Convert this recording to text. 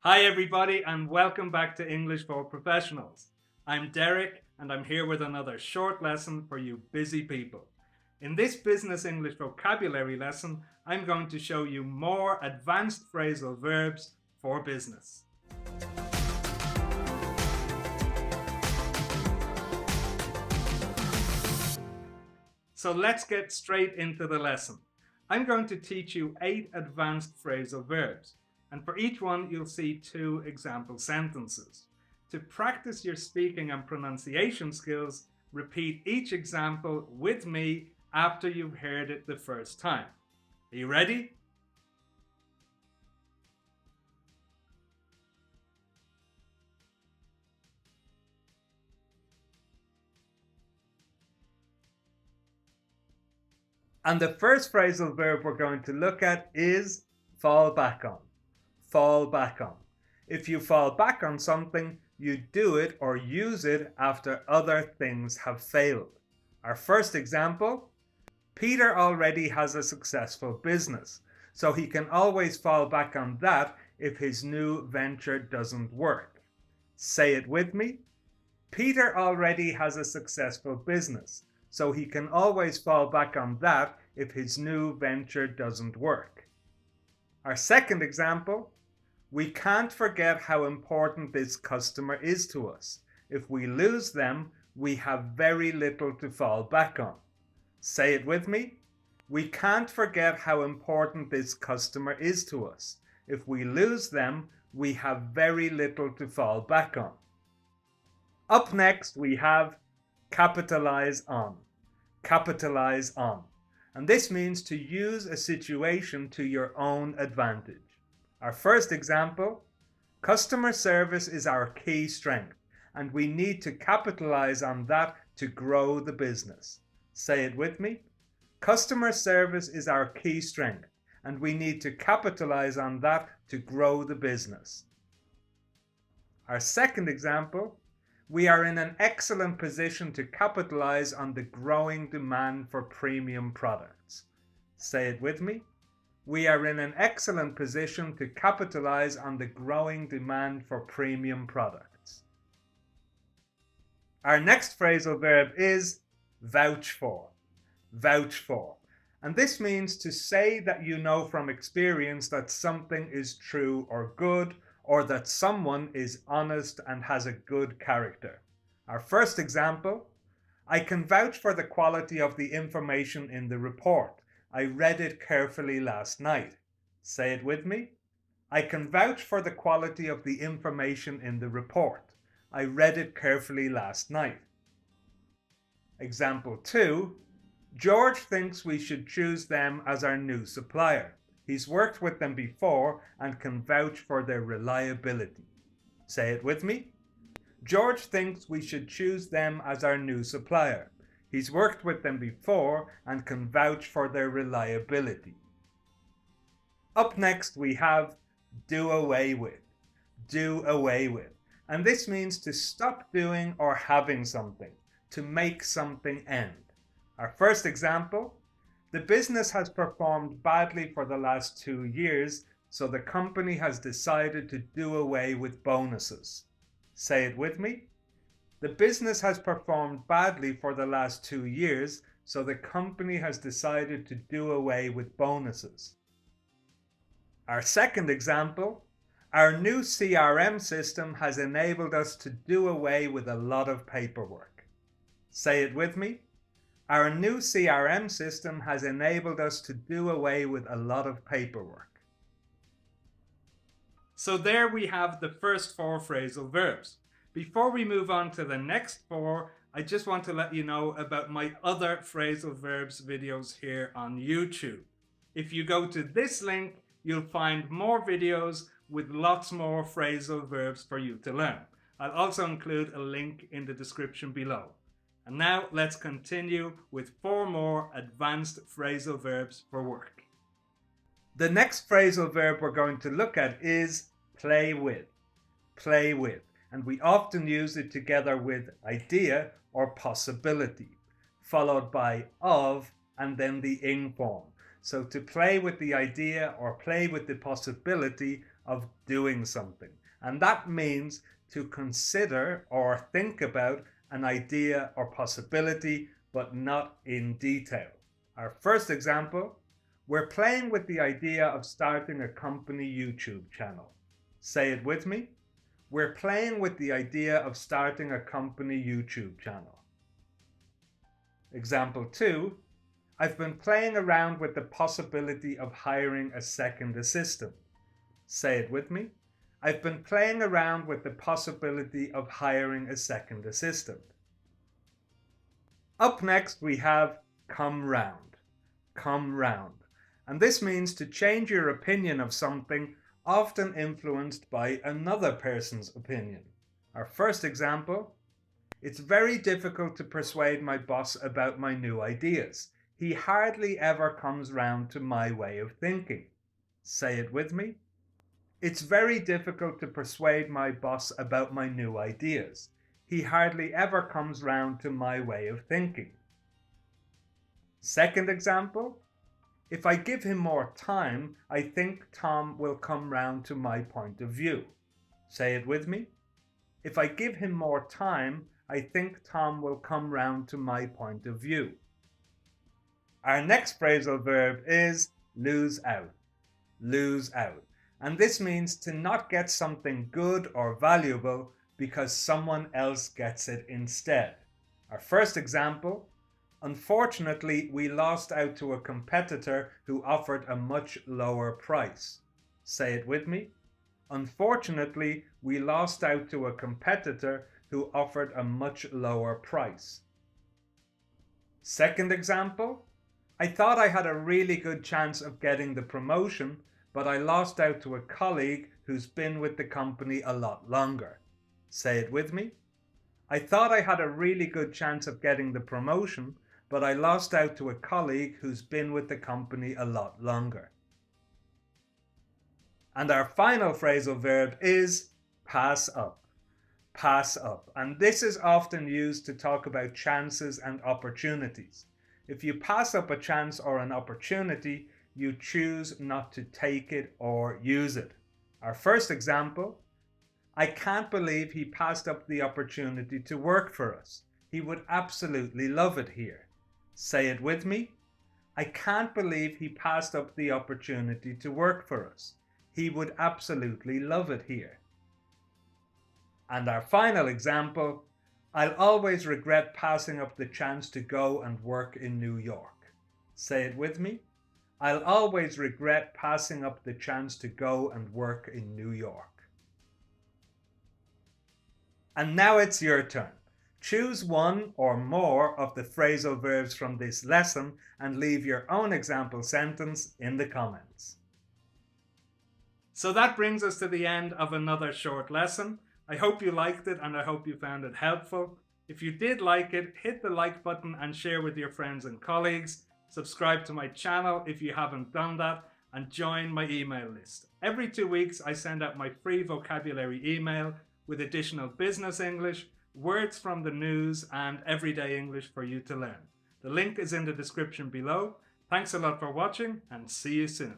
Hi everybody and welcome back to English for Professionals. I'm Derek and I'm here with another short lesson for you busy people. In this business English vocabulary lesson, I'm going to show you more advanced phrasal verbs for business. So let's get straight into the lesson. I'm going to teach you 8 advanced phrasal verbs. And for each one, you'll see 2 example sentences. To practice your speaking and pronunciation skills, repeat each example with me after you've heard it the first time. Are you ready? And the first phrasal verb we're going to look at is fall back on. Fall back on. If you fall back on something, you do it or use it after other things have failed. Our first example, Peter already has a successful business, so he can always fall back on that if his new venture doesn't work. Say it with me. Peter already has a successful business, so he can always fall back on that if his new venture doesn't work. Our second example, we can't forget how important this customer is to us. If we lose them, we have very little to fall back on. Say it with me. We can't forget how important this customer is to us. If we lose them, we have very little to fall back on. Up next, we have capitalise on. Capitalise on. And this means to use a situation to your own advantage. Our first example, customer service is our key strength, and we need to capitalize on that to grow the business. Say it with me. Customer service is our key strength, and we need to capitalize on that to grow the business. Our second example, we are in an excellent position to capitalize on the growing demand for premium products. Say it with me. We are in an excellent position to capitalize on the growing demand for premium products. Our next phrasal verb is vouch for. Vouch for. And this means to say that you know from experience that something is true or good, or that someone is honest and has a good character. Our first example, I can vouch for the quality of the information in the report. I read it carefully last night. Say it with me. I can vouch for the quality of the information in the report. I read it carefully last night. Example 2. George thinks we should choose them as our new supplier. He's worked with them before and can vouch for their reliability. Say it with me. George thinks we should choose them as our new supplier. He's worked with them before and can vouch for their reliability. Up next we have do away with. Do away with. And this means to stop doing or having something, to make something end. Our first example, the business has performed badly for the last 2 years, so the company has decided to do away with bonuses. Say it with me. The business has performed badly for the last 2 years, so the company has decided to do away with bonuses. Our second example, our new CRM system has enabled us to do away with a lot of paperwork. Say it with me. Our new CRM system has enabled us to do away with a lot of paperwork. So there we have the first 4 phrasal verbs. Before we move on to the next 4, I just want to let you know about my other phrasal verbs videos here on YouTube. If you go to this link, you'll find more videos with lots more phrasal verbs for you to learn. I'll also include a link in the description below. And now let's continue with 4 more advanced phrasal verbs for work. The next phrasal verb we're going to look at is play with. Play with. And we often use it together with idea or possibility, followed by of and then the ing form. So to play with the idea or play with the possibility of doing something. And that means to consider or think about an idea or possibility, but not in detail. Our first example, we're playing with the idea of starting a company YouTube channel. Say it with me. We're playing with the idea of starting a company YouTube channel. Example 2, I've been playing around with the possibility of hiring a second assistant. Say it with me. I've been playing around with the possibility of hiring a second assistant. Up next we have come round. Come round. And this means to change your opinion of something, often influenced by another person's opinion. Our first example, it's very difficult to persuade my boss about my new ideas. He hardly ever comes round to my way of thinking. Say it with me. It's very difficult to persuade my boss about my new ideas. He hardly ever comes round to my way of thinking. Second example, if I give him more time, I think Tom will come round to my point of view. Say it with me. If I give him more time, I think Tom will come round to my point of view. Our next phrasal verb is lose out. Lose out. And this means to not get something good or valuable because someone else gets it instead. Our first example, unfortunately, we lost out to a competitor who offered a much lower price. Say it with me. Unfortunately, we lost out to a competitor who offered a much lower price. Second example, I thought I had a really good chance of getting the promotion, but I lost out to a colleague who's been with the company a lot longer. Say it with me. I thought I had a really good chance of getting the promotion, but I lost out to a colleague who's been with the company a lot longer. And our final phrasal verb is pass up. Pass up. And this is often used to talk about chances and opportunities. If you pass up a chance or an opportunity, you choose not to take it or use it. Our first example, I can't believe he passed up the opportunity to work for us. He would absolutely love it here. Say it with me. I can't believe he passed up the opportunity to work for us. He would absolutely love it here. And our final example, I'll always regret passing up the chance to go and work in New York. Say it with me. I'll always regret passing up the chance to go and work in New York. And now it's your turn. Choose one or more of the phrasal verbs from this lesson and leave your own example sentence in the comments. So that brings us to the end of another short lesson. I hope you liked it and I hope you found it helpful. If you did like it, hit the like button and share with your friends and colleagues. Subscribe to my channel if you haven't done that and join my email list. Every 2 weeks I send out my free vocabulary email with additional business English, words from the news and everyday English for you to learn. The link is in the description below. Thanks a lot for watching and see you soon.